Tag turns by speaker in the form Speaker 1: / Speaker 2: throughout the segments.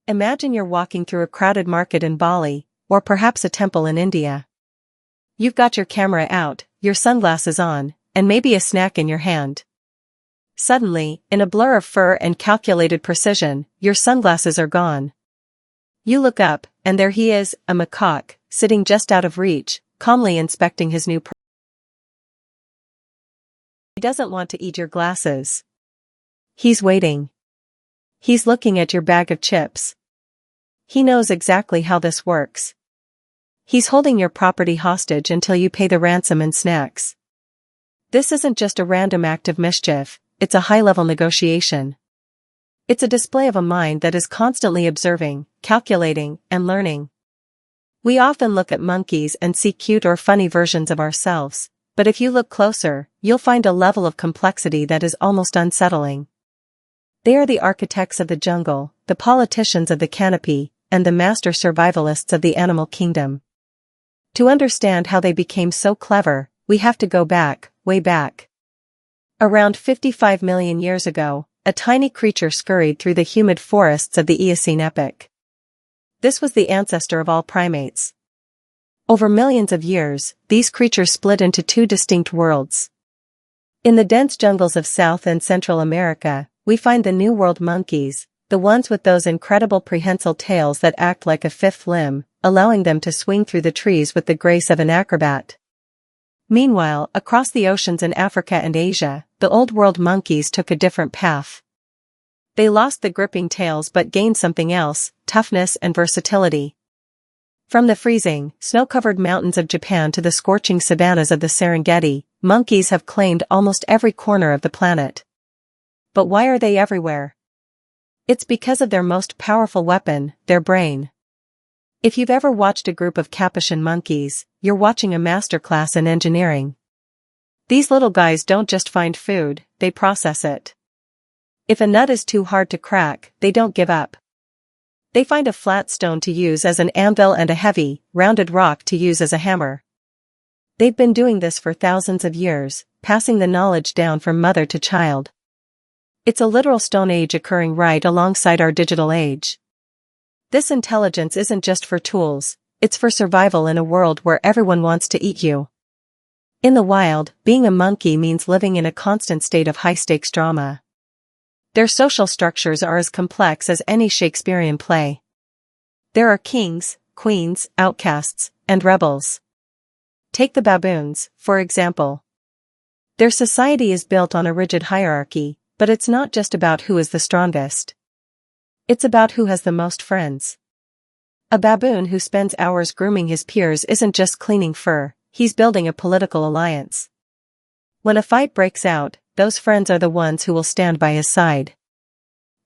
Speaker 1: Imagine you're walking through a crowded market in Bali, or perhaps a temple in India. You've got your camera out, your sunglasses on, and maybe a snack in your hand. Suddenly, in a blur of fur and calculated precision, your sunglasses are gone. You look up, and there he is, a macaque, sitting just out of reach, calmly inspecting his new prey. He doesn't want to eat your glasses. He's waiting. He's looking at your bag of chips. He knows exactly how this works. He's holding your property hostage until you pay the ransom and snacks. This isn't just a random act of mischief, it's a high-level negotiation. It's a display of a mind that is constantly observing, calculating, and learning. We often look at monkeys and see cute or funny versions of ourselves, but if you look closer, you'll find a level of complexity that is almost unsettling. They are the architects of the jungle, the politicians of the canopy, and the master survivalists of the animal kingdom. To understand how they became so clever, we have to go back, way back. Around 55 million years ago, a tiny creature scurried through the humid forests of the Eocene epoch. This was the ancestor of all primates. Over millions of years, these creatures split into two distinct worlds. In the dense jungles of South and Central America, we find the New World monkeys, the ones with those incredible prehensile tails that act like a fifth limb, allowing them to swing through the trees with the grace of an acrobat. Meanwhile, across the oceans in Africa and Asia, the Old World monkeys took a different path. They lost the gripping tails but gained something else, toughness and versatility. From the freezing, snow-covered mountains of Japan to the scorching savannas of the Serengeti, monkeys have claimed almost every corner of the planet. But why are they everywhere? It's because of their most powerful weapon, their brain. If you've ever watched a group of Capuchin monkeys, you're watching a masterclass in engineering. These little guys don't just find food, they process it. If a nut is too hard to crack, they don't give up. They find a flat stone to use as an anvil and a heavy, rounded rock to use as a hammer. They've been doing this for thousands of years, passing the knowledge down from mother to child. It's a literal Stone Age occurring right alongside our digital age. This intelligence isn't just for tools, it's for survival in a world where everyone wants to eat you. In the wild, being a monkey means living in a constant state of high-stakes drama. Their social structures are as complex as any Shakespearean play. There are kings, queens, outcasts, and rebels. Take the baboons, for example. Their society is built on a rigid hierarchy, but it's not just about who is the strongest. It's about who has the most friends. A baboon who spends hours grooming his peers isn't just cleaning fur, he's building a political alliance. When a fight breaks out, those friends are the ones who will stand by his side.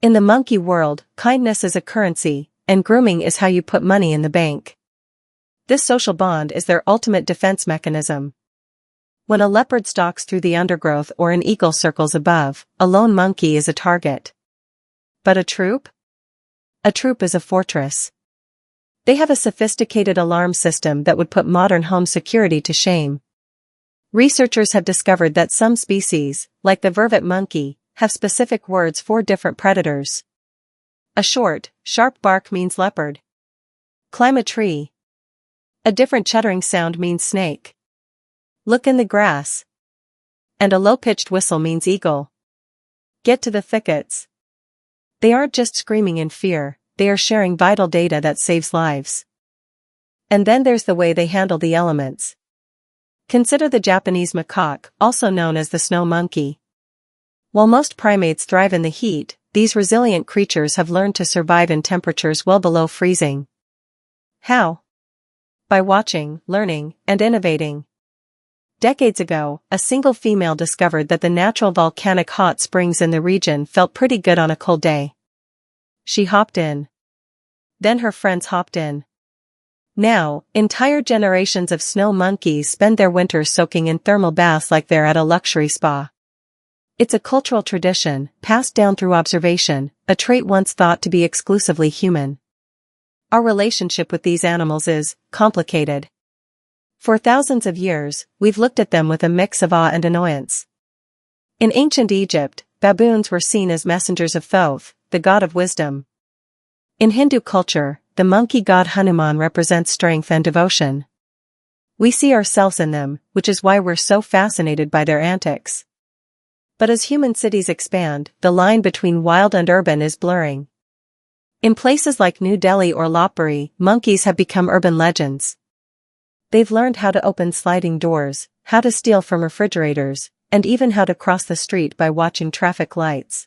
Speaker 1: In the monkey world, kindness is a currency, and grooming is how you put money in the bank. This social bond is their ultimate defense mechanism. When a leopard stalks through the undergrowth or an eagle circles above, a lone monkey is a target. But a troop? A troop is a fortress. They have a sophisticated alarm system that would put modern home security to shame. Researchers have discovered that some species, like the vervet monkey, have specific words for different predators. A short, sharp bark means leopard. Climb a tree. A different chuttering sound means snake. Look in the grass. And a low-pitched whistle means eagle. Get to the thickets. They aren't just screaming in fear, they are sharing vital data that saves lives. And then there's the way they handle the elements. Consider the Japanese macaque, also known as the snow monkey. While most primates thrive in the heat, these resilient creatures have learned to survive in temperatures well below freezing. How? By watching, learning, and innovating. Decades ago, a single female discovered that the natural volcanic hot springs in the region felt pretty good on a cold day. She hopped in. Then her friends hopped in. Now, entire generations of snow monkeys spend their winters soaking in thermal baths like they're at a luxury spa. It's a cultural tradition, passed down through observation, a trait once thought to be exclusively human. Our relationship with these animals is complicated. For thousands of years, we've looked at them with a mix of awe and annoyance. In ancient Egypt, baboons were seen as messengers of Thoth, the god of wisdom. In Hindu culture, the monkey god Hanuman represents strength and devotion. We see ourselves in them, which is why we're so fascinated by their antics. But as human cities expand, the line between wild and urban is blurring. In places like New Delhi or Lopburi, monkeys have become urban legends. They've learned how to open sliding doors, how to steal from refrigerators, and even how to cross the street by watching traffic lights.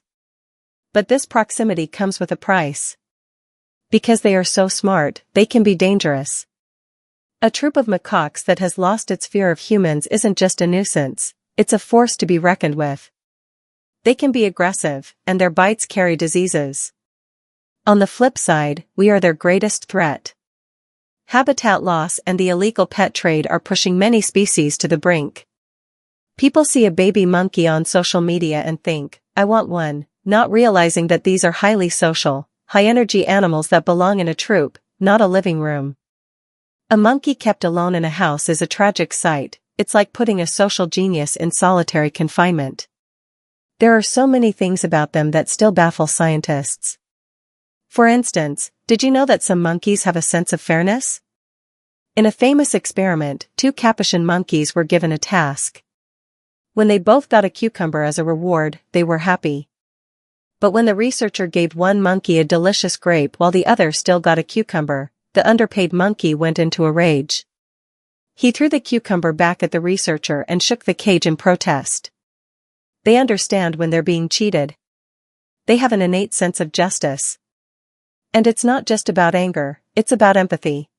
Speaker 1: But this proximity comes with a price. Because they are so smart, they can be dangerous. A troop of macaques that has lost its fear of humans isn't just a nuisance, it's a force to be reckoned with. They can be aggressive, and their bites carry diseases. On the flip side, we are their greatest threat. Habitat loss and the illegal pet trade are pushing many species to the brink. People see a baby monkey on social media and think, I want one, not realizing that these are highly social, high-energy animals that belong in a troop, not a living room. A monkey kept alone in a house is a tragic sight. It's like putting a social genius in solitary confinement. There are so many things about them that still baffle scientists. For instance, did you know that some monkeys have a sense of fairness? In a famous experiment, 2 Capuchin monkeys were given a task. When they both got a cucumber as a reward, they were happy. But when the researcher gave one monkey a delicious grape while the other still got a cucumber, the underpaid monkey went into a rage. He threw the cucumber back at the researcher and shook the cage in protest. They understand when they're being cheated. They have an innate sense of justice. And it's not just about anger, it's about empathy.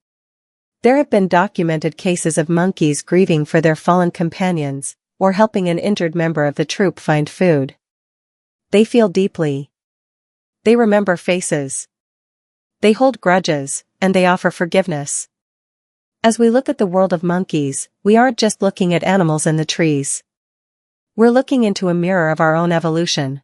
Speaker 1: There have been documented cases of monkeys grieving for their fallen companions, or helping an injured member of the troop find food. They feel deeply. They remember faces. They hold grudges, and they offer forgiveness. As we look at the world of monkeys, we aren't just looking at animals in the trees. We're looking into a mirror of our own evolution.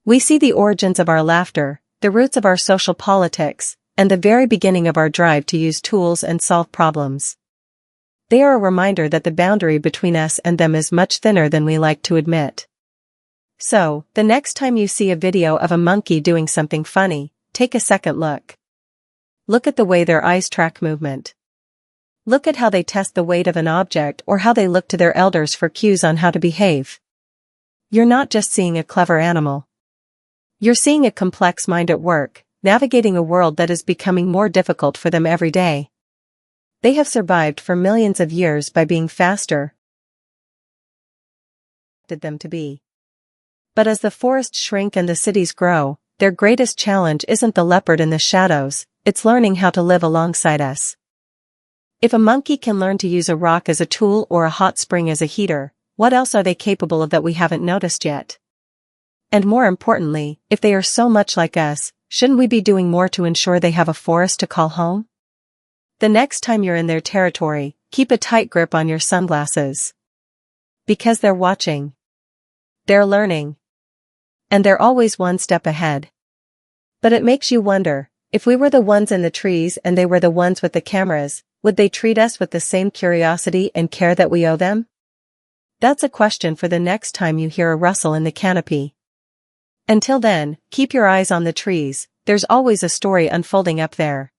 Speaker 1: We see the origins of our laughter, the roots of our social politics, and the very beginning of our drive to use tools and solve problems. They are a reminder that the boundary between us and them is much thinner than we like to admit. So, the next time you see a video of a monkey doing something funny, take a second look. Look at the way their eyes track movement. Look at how they test the weight of an object or how they look to their elders for cues on how to behave. You're not just seeing a clever animal. You're seeing a complex mind at work, navigating a world that is becoming more difficult for them every day. They have survived for millions of years by being faster than them to be. But as the forests shrink and the cities grow, their greatest challenge isn't the leopard in the shadows, it's learning how to live alongside us. If a monkey can learn to use a rock as a tool or a hot spring as a heater, what else are they capable of that we haven't noticed yet? And more importantly, if they are so much like us, shouldn't we be doing more to ensure they have a forest to call home? The next time you're in their territory, keep a tight grip on your sunglasses. Because they're watching. They're learning. And they're always one step ahead. But it makes you wonder, if we were the ones in the trees and they were the ones with the cameras, would they treat us with the same curiosity and care that we owe them? That's a question for the next time you hear a rustle in the canopy. Until then, keep your eyes on the trees, there's always a story unfolding up there.